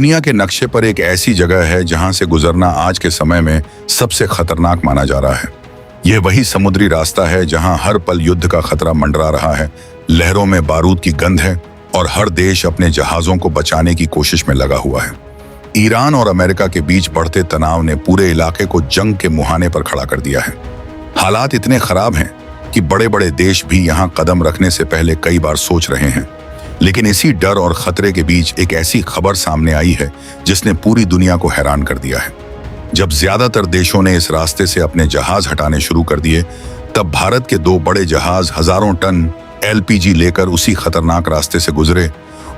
दुनिया के नक्शे पर एक ऐसी जगह है जहां से गुजरना आज के समय में सबसे खतरनाक माना जा रहा है। यह वही समुद्री रास्ता है जहां हर पल युद्ध का खतरा मंडरा रहा है, लहरों में बारूद की गंध है और हर देश अपने जहाजों को बचाने की कोशिश में लगा हुआ है। ईरान और अमेरिका के बीच बढ़ते तनाव ने पूरे इलाके को जंग के मुहाने पर खड़ा कर दिया है। हालात इतने खराब हैं कि बड़े बड़े देश भी यहां कदम रखने से पहले कई बार सोच रहे हैं। लेकिन इसी डर और खतरे के बीच एक ऐसी खबर सामने आई है जिसने पूरी दुनिया को हैरान कर दिया है। जब ज्यादातर देशों ने इस रास्ते से अपने जहाज हटाने शुरू कर दिए, तब भारत के दो बड़े जहाज हजारों टन LPG लेकर उसी खतरनाक रास्ते से गुजरे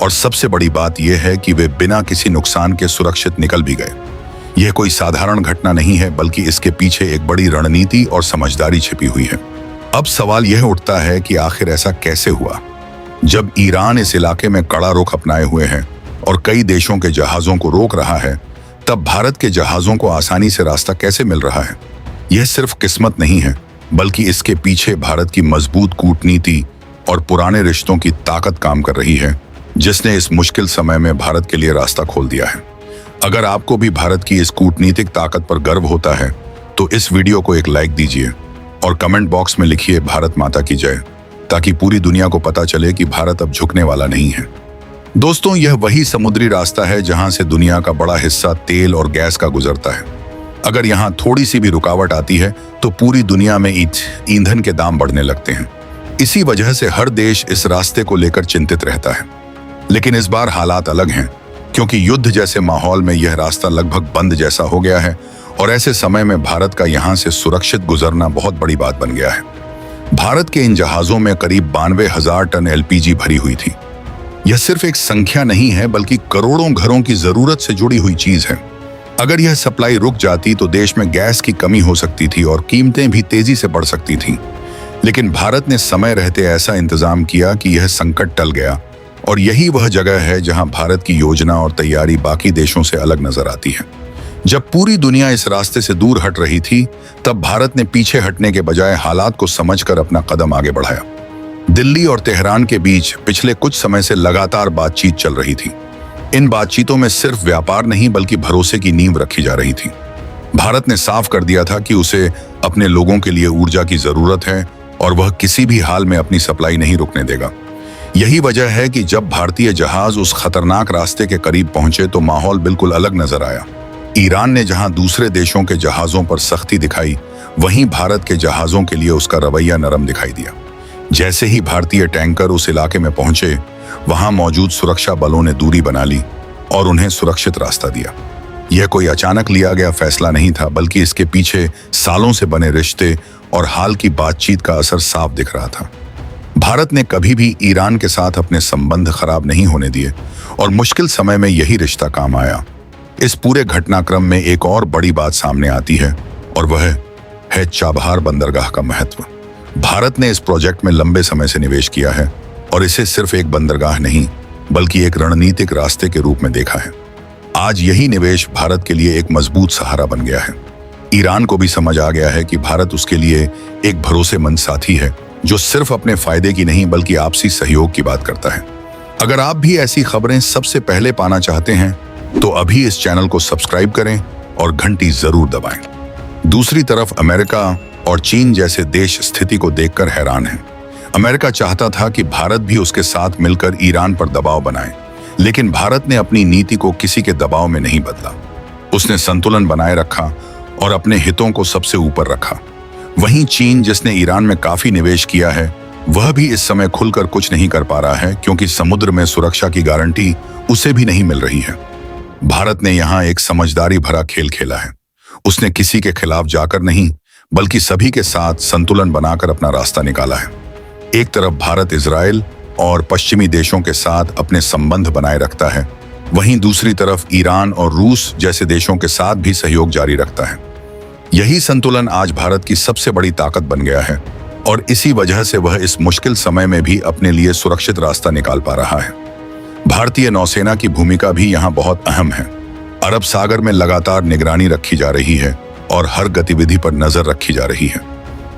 और सबसे बड़ी बात यह है कि वे बिना किसी नुकसान के सुरक्षित निकल भी गए। यह कोई साधारण घटना नहीं है, बल्कि इसके पीछे एक बड़ी रणनीति और समझदारी छिपी हुई है। अब सवाल यह उठता है कि आखिर ऐसा कैसे हुआ? जब ईरान इस इलाके में कड़ा रुख अपनाए हुए है और कई देशों के जहाजों को रोक रहा है, तब भारत के जहाजों को आसानी से रास्ता कैसे मिल रहा है? यह सिर्फ किस्मत नहीं है, बल्कि इसके पीछे भारत की मजबूत कूटनीति और पुराने रिश्तों की ताकत काम कर रही है, जिसने इस मुश्किल समय में भारत के लिए रास्ता खोल दिया है। अगर आपको भी भारत की इस कूटनीतिक ताकत पर गर्व होता है, तो इस वीडियो को एक लाइक दीजिए और कमेंट बॉक्स में लिखिए भारत माता की जय, ताकि पूरी दुनिया को पता चले कि भारत अब झुकने वाला नहीं है। दोस्तों, यह वही समुद्री रास्ता है जहां से दुनिया का बड़ा हिस्सा तेल और गैस का गुजरता है। अगर यहां थोड़ी सी भी रुकावट आती है तो पूरी दुनिया में ईंधन के दाम बढ़ने लगते हैं। इसी वजह से हर देश इस रास्ते को लेकर चिंतित रहता है। लेकिन इस बार हालात अलग हैं, क्योंकि युद्ध जैसे माहौल में यह रास्ता लगभग बंद जैसा हो गया है और ऐसे समय में भारत का यहां से सुरक्षित गुजरना बहुत बड़ी बात बन गया है। भारत के इन जहाजों में करीब 92,000 टन LPG भरी हुई थी। यह सिर्फ एक संख्या नहीं है, बल्कि करोड़ों घरों की जरूरत से जुड़ी हुई चीज है। अगर यह सप्लाई रुक जाती तो देश में गैस की कमी हो सकती थी और कीमतें भी तेजी से बढ़ सकती थीं। लेकिन भारत ने समय रहते ऐसा इंतजाम किया कि यह संकट टल गया, और यही वह जगह है जहां भारत की योजना और तैयारी बाकी देशों से अलग नजर आती है। जब पूरी दुनिया इस रास्ते से दूर हट रही थी, तब भारत ने पीछे हटने के बजाय हालात को समझकर अपना कदम आगे बढ़ाया। दिल्ली और तेहरान के बीच पिछले कुछ समय से लगातार बातचीत चल रही थी। इन बातचीतों में सिर्फ व्यापार नहीं, बल्कि भरोसे की नींव रखी जा रही थी। भारत ने साफ कर दिया था कि उसे अपने लोगों के लिए ऊर्जा की जरूरत है और वह किसी भी हाल में अपनी सप्लाई नहीं रुकने देगा। यही वजह है कि जब भारतीय जहाज उस खतरनाक रास्ते के करीब पहुंचे तो माहौल बिल्कुल अलग नजर आया। ईरान ने जहां दूसरे देशों के जहाजों पर सख्ती दिखाई, वहीं भारत के जहाजों के लिए उसका रवैया नरम दिखाई दिया। जैसे ही भारतीय टैंकर उस इलाके में पहुंचे, वहां मौजूद सुरक्षा बलों ने दूरी बना ली और उन्हें सुरक्षित रास्ता दिया। यह कोई अचानक लिया गया फैसला नहीं था, बल्कि इसके पीछे सालों से बने रिश्ते और हाल की बातचीत का असर साफ दिख रहा था। भारत ने कभी भी ईरान के साथ अपने संबंध खराब नहीं होने दिए और मुश्किल समय में यही रिश्ता काम आया। इस पूरे घटनाक्रम में एक और बड़ी बात सामने आती है, और वह है चाबहार बंदरगाह का महत्व। भारत ने इस प्रोजेक्ट में लंबे समय से निवेश किया है और इसे सिर्फ एक बंदरगाह नहीं, बल्कि एक रणनीतिक रास्ते के रूप में देखा है। आज यही निवेश भारत के लिए एक मजबूत सहारा बन गया है। ईरान को भी समझ आ गया है कि भारत उसके लिए एक भरोसेमंद साथी है, जो सिर्फ अपने फायदे की नहीं, बल्कि आपसी सहयोग की बात करता है। अगर आप भी ऐसी खबरें सबसे पहले पाना चाहते हैं, तो अभी इस चैनल को सब्सक्राइब करें और घंटी जरूर दबाएं। दूसरी तरफ अमेरिका और चीन जैसे देश स्थिति को देखकर हैरान हैं। अमेरिका चाहता था कि भारत भी उसके साथ मिलकर ईरान पर दबाव बनाए, लेकिन भारत ने अपनी नीति को किसी के दबाव में नहीं बदला। उसने संतुलन बनाए रखा और अपने हितों को सबसे ऊपर रखा। वहीं चीन, जिसने ईरान में काफी निवेश किया है, वह भी इस समय खुलकर कुछ नहीं कर पा रहा है, क्योंकि समुद्र में सुरक्षा की गारंटी उसे भी नहीं मिल रही है। भारत ने यहाँ एक समझदारी भरा खेल खेला है। उसने किसी के खिलाफ जाकर नहीं, बल्कि सभी के साथ संतुलन बनाकर अपना रास्ता निकाला है। एक तरफ भारत इजराइल और पश्चिमी देशों के साथ अपने संबंध बनाए रखता है, वहीं दूसरी तरफ ईरान और रूस जैसे देशों के साथ भी सहयोग जारी रखता है। यही संतुलन आज भारत की सबसे बड़ी ताकत बन गया है, और इसी वजह से वह इस मुश्किल समय में भी अपने लिए सुरक्षित रास्ता निकाल पा रहा है। भारतीय नौसेना की भूमिका भी यहाँ बहुत अहम है। अरब सागर में लगातार निगरानी रखी जा रही है और हर गतिविधि पर नजर रखी जा रही है।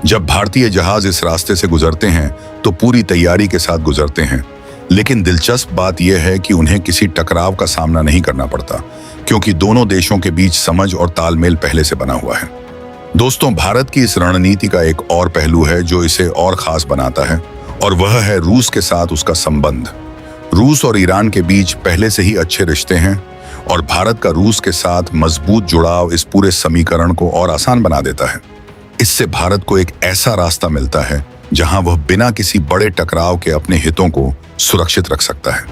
जब भारतीय जहाज इस रास्ते से गुजरते हैं तो पूरी तैयारी के साथ गुजरते हैं, लेकिन दिलचस्प बात यह है कि उन्हें किसी टकराव का सामना नहीं करना पड़ता, क्योंकि दोनों देशों के बीच समझ और तालमेल पहले से बना हुआ है। दोस्तों, भारत की इस रणनीति का एक और पहलू है जो इसे और खास बनाता है, और वह है रूस के साथ उसका संबंध। रूस और ईरान के बीच पहले से ही अच्छे रिश्ते हैं, और भारत का रूस के साथ मजबूत जुड़ाव इस पूरे समीकरण को और आसान बना देता है। इससे भारत को एक ऐसा रास्ता मिलता है जहां वह बिना किसी बड़े टकराव के अपने हितों को सुरक्षित रख सकता है।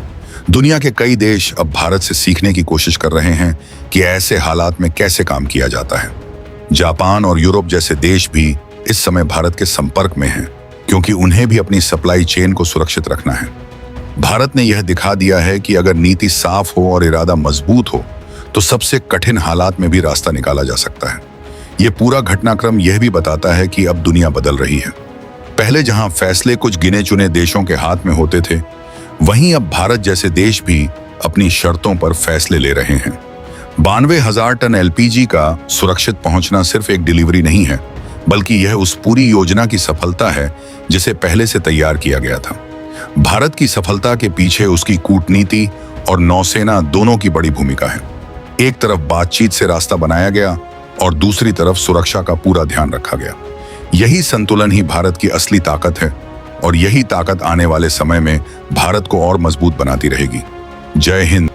दुनिया के कई देश अब भारत से सीखने की कोशिश कर रहे हैं कि ऐसे हालात में कैसे काम किया जाता है। जापान और यूरोप जैसे देश भी इस समय भारत के संपर्क में हैं, क्योंकि उन्हें भी अपनी सप्लाई चेन को सुरक्षित रखना है। भारत ने यह दिखा दिया है कि अगर नीति साफ हो और इरादा मजबूत हो तो सबसे कठिन हालात में भी रास्ता निकाला जा सकता है। यह पूरा घटनाक्रम यह भी बताता है कि अब दुनिया बदल रही है। पहले जहां फैसले कुछ गिने चुने देशों के हाथ में होते थे, वहीं अब भारत जैसे देश भी अपनी शर्तों पर फैसले ले रहे हैं। 92,000 टन एलपीजी का सुरक्षित पहुंचना सिर्फ एक डिलीवरी नहीं है, बल्कि यह उस पूरी योजना की सफलता है जिसे पहले से तैयार किया गया था। भारत की सफलता के पीछे उसकी कूटनीति और नौसेना दोनों की बड़ी भूमिका है। एक तरफ बातचीत से रास्ता बनाया गया और दूसरी तरफ सुरक्षा का पूरा ध्यान रखा गया। यही संतुलन ही भारत की असली ताकत है, और यही ताकत आने वाले समय में भारत को और मजबूत बनाती रहेगी। जय हिंद।